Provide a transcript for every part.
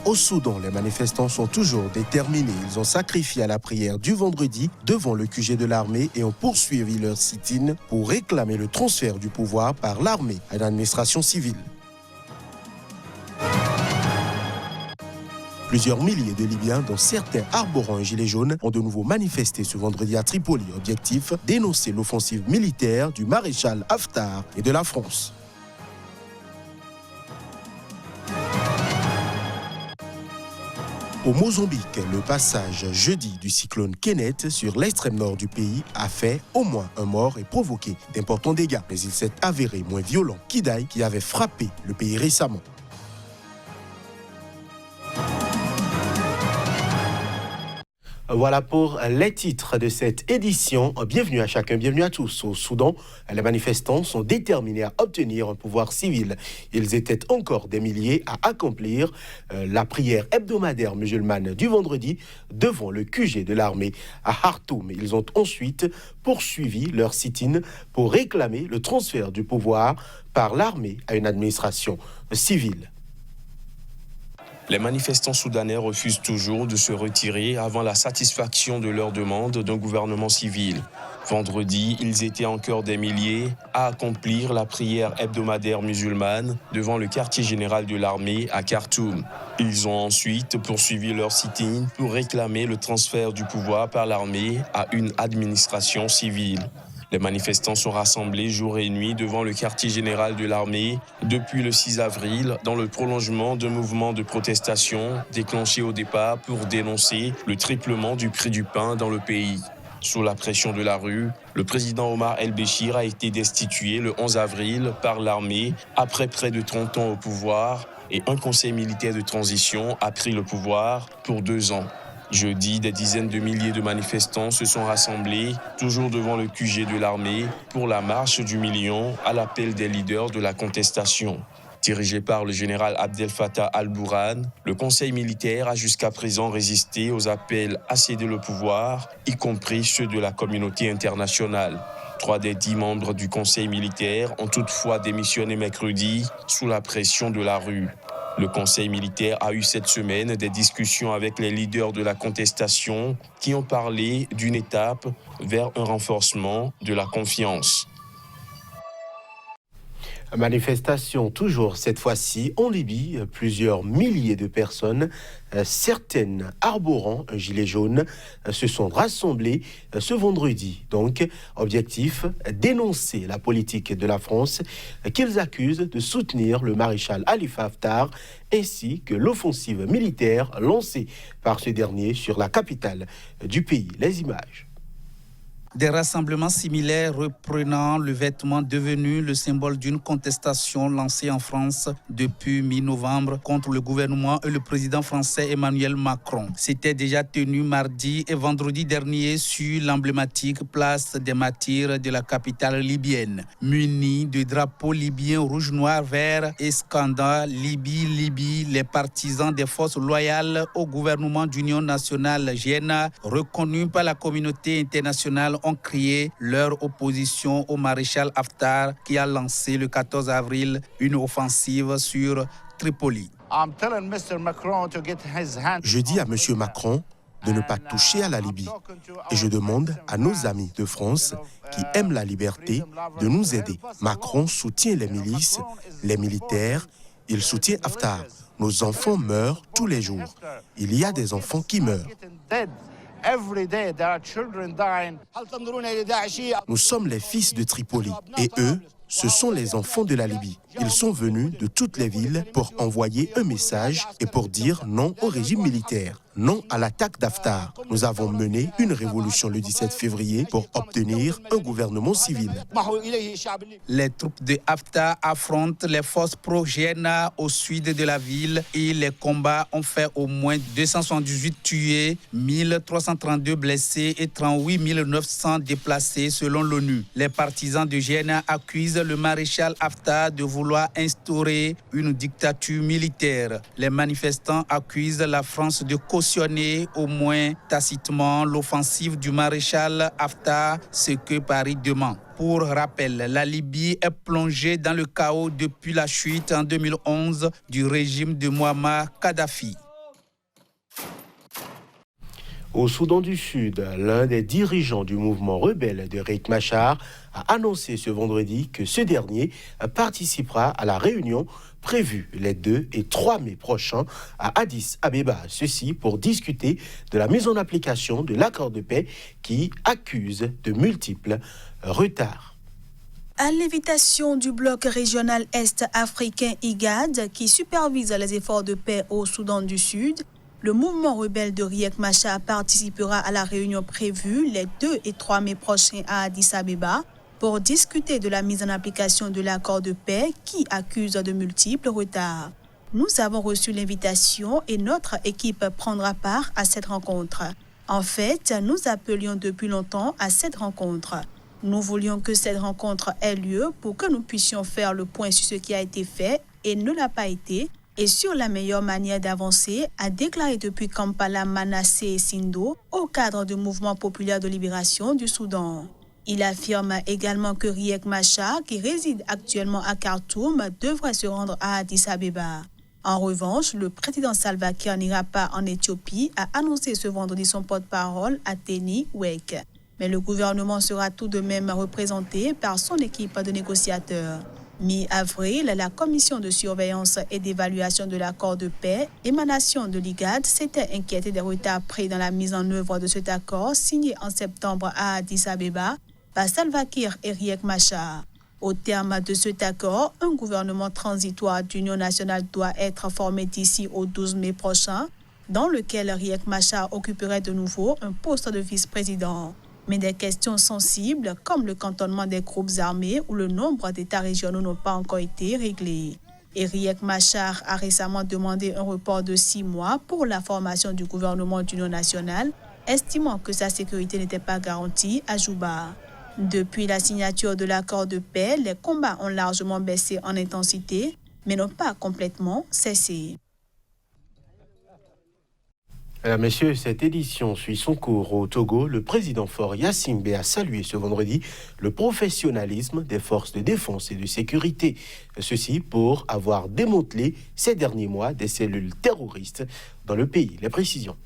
Au Soudan, les manifestants sont toujours déterminés. Ils ont sacrifié à la prière du vendredi devant le QG de l'armée et ont poursuivi leur sit-in pour réclamer le transfert du pouvoir par l'armée à l'administration civile. Plusieurs milliers de Libyens, dont certains arborant un gilet jaune, ont de nouveau manifesté ce vendredi à Tripoli. Objectif, dénoncer l'offensive militaire du maréchal Haftar et de la France. Au Mozambique, le passage jeudi du cyclone Kenneth sur l'extrême nord du pays a fait au moins un mort et provoqué d'importants dégâts. Mais il s'est avéré moins violent qu'Idai qui avait frappé le pays récemment. Voilà pour les titres de cette édition. Bienvenue à chacun, bienvenue à tous. Au Soudan, les manifestants sont déterminés à obtenir un pouvoir civil. Ils étaient encore des milliers à accomplir la prière hebdomadaire musulmane du vendredi devant le QG de l'armée à Khartoum. Ils ont ensuite poursuivi leur sit-in pour réclamer le transfert du pouvoir par l'armée à une administration civile. Les manifestants soudanais refusent toujours de se retirer avant la satisfaction de leur demande d'un gouvernement civil. Vendredi, ils étaient encore des milliers à accomplir la prière hebdomadaire musulmane devant le quartier général de l'armée à Khartoum. Ils ont ensuite poursuivi leur sit-in pour réclamer le transfert du pouvoir par l'armée à une administration civile. Les manifestants sont rassemblés jour et nuit devant le quartier général de l'armée depuis le 6 avril dans le prolongement d'un mouvement de protestation déclenché au départ pour dénoncer le triplement du prix du pain dans le pays. Sous la pression de la rue, le président Omar El-Béchir a été destitué le 11 avril par l'armée après près de 30 ans au pouvoir et un conseil militaire de transition a pris le pouvoir pour 2 ans. Jeudi, des dizaines de milliers de manifestants se sont rassemblés, toujours devant le QG de l'armée, pour la marche du million à l'appel des leaders de la contestation. Dirigé par le général Abdel Fattah al-Burhan, le conseil militaire a jusqu'à présent résisté aux appels à céder le pouvoir, y compris ceux de la communauté internationale. 3 des 10 membres du conseil militaire ont toutefois démissionné mercredi sous la pression de la rue. Le conseil militaire a eu cette semaine des discussions avec les leaders de la contestation qui ont parlé d'une étape vers un renforcement de la confiance. Manifestation toujours cette fois-ci en Libye, plusieurs milliers de personnes, certaines arborant un gilet jaune, se sont rassemblées ce vendredi. Donc, objectif, dénoncer la politique de la France qu'ils accusent de soutenir le maréchal Khalifa Haftar ainsi que l'offensive militaire lancée par ce dernier sur la capitale du pays. Les images. Des rassemblements similaires reprenant le vêtement devenu le symbole d'une contestation lancée en France depuis mi-novembre contre le gouvernement et le président français Emmanuel Macron. C'était déjà tenu mardi et vendredi dernier sur l'emblématique place des Martyrs de la capitale libyenne. Munis de drapeaux libyens rouge, noir, vert et scandant Libye, Libye, les partisans des forces loyales au gouvernement d'union nationale GNA, reconnus par la communauté internationale, ont crié leur opposition au maréchal Haftar qui a lancé le 14 avril une offensive sur Tripoli. Je dis à M. Macron de ne pas toucher à la Libye et je demande à nos amis de France qui aiment la liberté de nous aider. Macron soutient les milices, les militaires, il soutient Haftar. Nos enfants meurent tous les jours. Il y a des enfants qui meurent. Nous sommes les fils de Tripoli et eux, ce sont les enfants de la Libye. Ils sont venus de toutes les villes pour envoyer un message et pour dire non au régime militaire, non à l'attaque d'Haftar. Nous avons mené une révolution le 17 février pour obtenir un gouvernement civil. Les troupes de Haftar affrontent les forces pro-GNA au sud de la ville et les combats ont fait au moins 278 tués, 1332 blessés et 38 900 déplacés selon l'ONU. Les partisans de GNA accusent le maréchal Haftar de vouloir instaurer une dictature militaire. Les manifestants accusent la France de cautionner au moins tacitement l'offensive du maréchal Haftar, ce que Paris demande. Pour rappel, la Libye est plongée dans le chaos depuis la chute en 2011 du régime de Mouammar Kadhafi. Au Soudan du Sud, l'un des dirigeants du mouvement rebelle de Riek Machar a annoncé ce vendredi que ce dernier participera à la réunion prévue les 2 et 3 mai prochains à Addis Abeba. Ceci pour discuter de la mise en application de l'accord de paix qui accuse de multiples retards. À l'invitation du bloc régional est-africain IGAD qui supervise les efforts de paix au Soudan du Sud, le mouvement rebelle de Riek Machar participera à la réunion prévue les 2 et 3 mai prochains à Addis Abeba pour discuter de la mise en application de l'accord de paix qui accuse de multiples retards. Nous avons reçu l'invitation et notre équipe prendra part à cette rencontre. En fait, nous appelions depuis longtemps à cette rencontre. Nous voulions que cette rencontre ait lieu pour que nous puissions faire le point sur ce qui a été fait et ne l'a pas été, et sur la meilleure manière d'avancer, a déclaré depuis Kampala Manasseh Sindo au cadre du mouvement populaire de libération du Soudan. Il affirme également que Riek Machar, qui réside actuellement à Khartoum, devrait se rendre à Addis Abeba. En revanche, le président Salva Kiir n'ira pas en Éthiopie, a annoncé ce vendredi son porte-parole Ateni Wek. Mais le gouvernement sera tout de même représenté par son équipe de négociateurs. Mi-avril, la commission de surveillance et d'évaluation de l'accord de paix, émanation de l'IGAD, s'était inquiétée des retards pris dans la mise en œuvre de cet accord signé en septembre à Addis Abeba par Salva Kiir et Riek Machar. Au terme de cet accord, un gouvernement transitoire d'union nationale doit être formé d'ici au 12 mai prochain, dans lequel Riek Machar occuperait de nouveau un poste de vice-président. Mais des questions sensibles, comme le cantonnement des groupes armés ou le nombre d'États régionaux n'ont pas encore été réglées. Et Riek Machar a récemment demandé un report de 6 mois pour la formation du gouvernement d'union nationale, estimant que sa sécurité n'était pas garantie à Juba. Depuis la signature de l'accord de paix, les combats ont largement baissé en intensité, mais n'ont pas complètement cessé. Messieurs, cette édition suit son cours au Togo. Le président Faure Gnassingbé a salué ce vendredi le professionnalisme des forces de défense et de sécurité. Ceci pour avoir démantelé ces derniers mois des cellules terroristes dans le pays. Les précisions.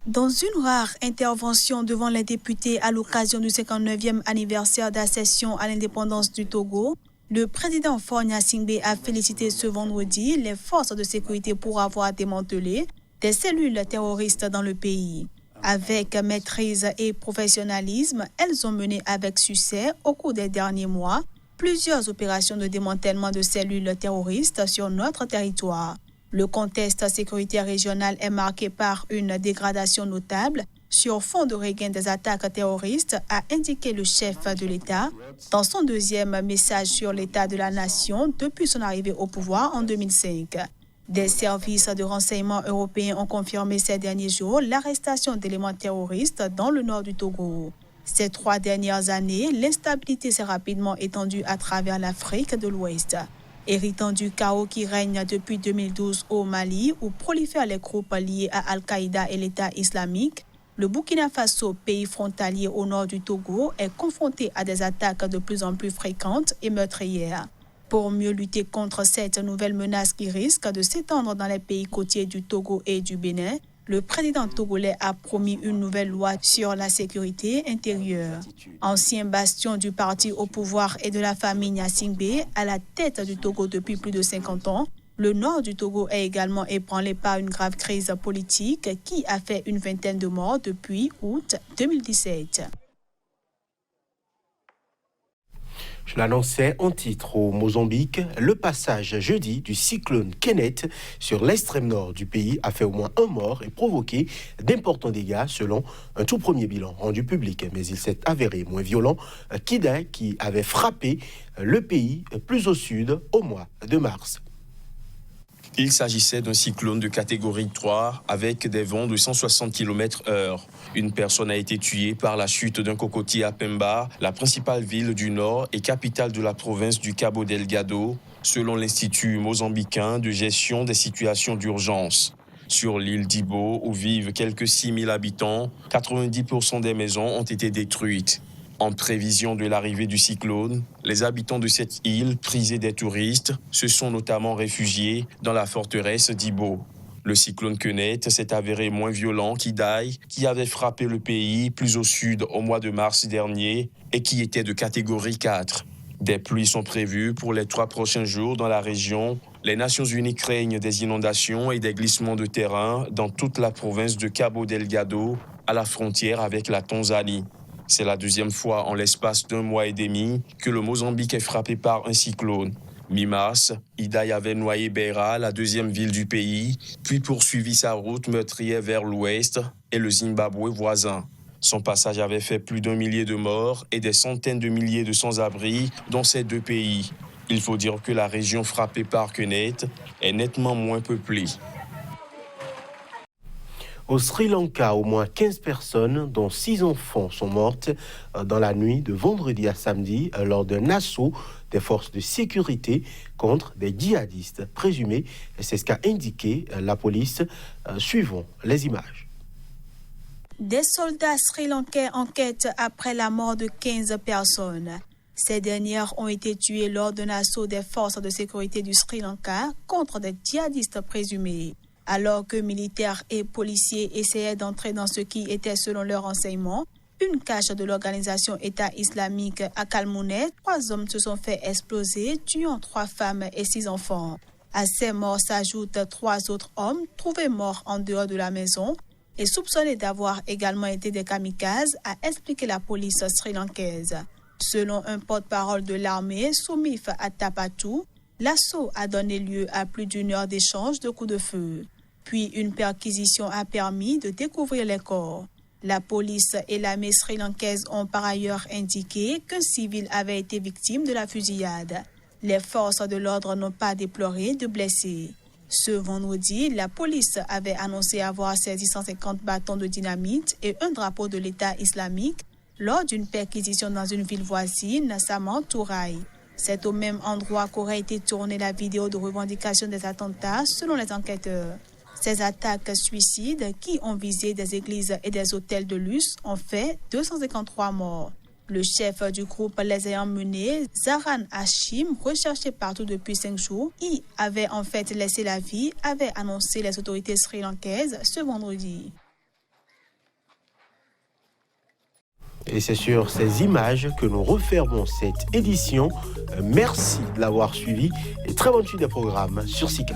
Dans une rare intervention devant les députés à l'occasion du 59e anniversaire d'accession à l'indépendance du Togo, le président Faure Gnassingbé a félicité ce vendredi les forces de sécurité pour avoir démantelé des cellules terroristes dans le pays. Avec maîtrise et professionnalisme, elles ont mené avec succès, au cours des derniers mois, plusieurs opérations de démantèlement de cellules terroristes sur notre territoire. Le contexte sécuritaire régional est marqué par une dégradation notable sur fond de regain des attaques terroristes, a indiqué le chef de l'État dans son deuxième message sur l'état de la nation depuis son arrivée au pouvoir en 2005. Des services de renseignement européens ont confirmé ces derniers jours l'arrestation d'éléments terroristes dans le nord du Togo. Ces 3 dernières années, l'instabilité s'est rapidement étendue à travers l'Afrique de l'Ouest. Héritant du chaos qui règne depuis 2012 au Mali, où prolifèrent les groupes liés à Al-Qaïda et l'État islamique, le Burkina Faso, pays frontalier au nord du Togo, est confronté à des attaques de plus en plus fréquentes et meurtrières. Pour mieux lutter contre cette nouvelle menace qui risque de s'étendre dans les pays côtiers du Togo et du Bénin, le président togolais a promis une nouvelle loi sur la sécurité intérieure. Ancien bastion du parti au pouvoir et de la famille Gnassingbé, à la tête du Togo depuis plus de 50 ans, le nord du Togo est également ébranlé par une grave crise politique qui a fait une vingtaine de morts depuis août 2017. Je l'annonçais en titre au Mozambique, le passage jeudi du cyclone Kenneth sur l'extrême nord du pays a fait au moins 1 mort et provoqué d'importants dégâts selon un tout premier bilan rendu public. Mais il s'est avéré moins violent qu'Ida qui avait frappé le pays plus au sud au mois de mars. Il s'agissait d'un cyclone de catégorie 3 avec des vents de 160 km/h. Une personne a été tuée par la chute d'un cocotier à Pemba, la principale ville du nord et capitale de la province du Cabo Delgado, selon l'Institut mozambicain de gestion des situations d'urgence. Sur l'île d'Ibo, où vivent quelques 6000 habitants, 90% des maisons ont été détruites. En prévision de l'arrivée du cyclone, les habitants de cette île, prisée des touristes, se sont notamment réfugiés dans la forteresse d'Ibo. Le cyclone Kenneth s'est avéré moins violent qu'Idai, qui avait frappé le pays plus au sud au mois de mars dernier et qui était de catégorie 4. Des pluies sont prévues pour les 3 prochains jours dans la région. Les Nations Unies craignent des inondations et des glissements de terrain dans toute la province de Cabo Delgado, à la frontière avec la Tanzanie. C'est la 2e fois en l'espace d'1 mois et demi que le Mozambique est frappé par un cyclone. Mi-mars, Idai avait noyé Beira, la 2e ville du pays, puis poursuivi sa route meurtrière vers l'ouest et le Zimbabwe voisin. Son passage avait fait plus d'1 millier de morts et des centaines de milliers de sans-abri dans ces 2 pays. Il faut dire que la région frappée par Kenneth est nettement moins peuplée. Au Sri Lanka, au moins 15 personnes, dont 6 enfants, sont mortes dans la nuit de vendredi à samedi lors d'un assaut des forces de sécurité contre des djihadistes présumés. C'est ce qu'a indiqué la police. Suivons les images. Des soldats sri-lankais enquêtent après la mort de 15 personnes. Ces dernières ont été tuées lors d'un assaut des forces de sécurité du Sri Lanka contre des djihadistes présumés. Alors que militaires et policiers essayaient d'entrer dans ce qui était, selon leurs renseignements, une cache de l'organisation État islamique à Kalmounet, 3 hommes se sont fait exploser, tuant 3 femmes et 6 enfants. À ces morts s'ajoutent 3 autres hommes trouvés morts en dehors de la maison et soupçonnés d'avoir également été des kamikazes, a expliqué la police sri-lankaise. Selon un porte-parole de l'armée, Soumif Atapatu, l'assaut a donné lieu à plus d'1 heure d'échange de coups de feu. Puis une perquisition a permis de découvrir les corps. La police et l'armée sri-lankaise ont par ailleurs indiqué qu'un civil avait été victime de la fusillade. Les forces de l'ordre n'ont pas déploré de blessés. Ce vendredi, la police avait annoncé avoir saisi 150 bâtons de dynamite et un drapeau de l'État islamique lors d'une perquisition dans une ville voisine, Samanturai. C'est au même endroit qu'aurait été tournée la vidéo de revendication des attentats selon les enquêteurs. Ces attaques suicides qui ont visé des églises et des hôtels de luxe ont fait 253 morts. Le chef du groupe les ayant menés, Zaran Hashim, recherché partout depuis 5 jours, qui avait en fait laissé la vie, avait annoncé les autorités sri-lankaises ce vendredi. Et c'est sur ces images que nous refermons cette édition. Merci de l'avoir suivi et très bonne suite des programmes sur Sika.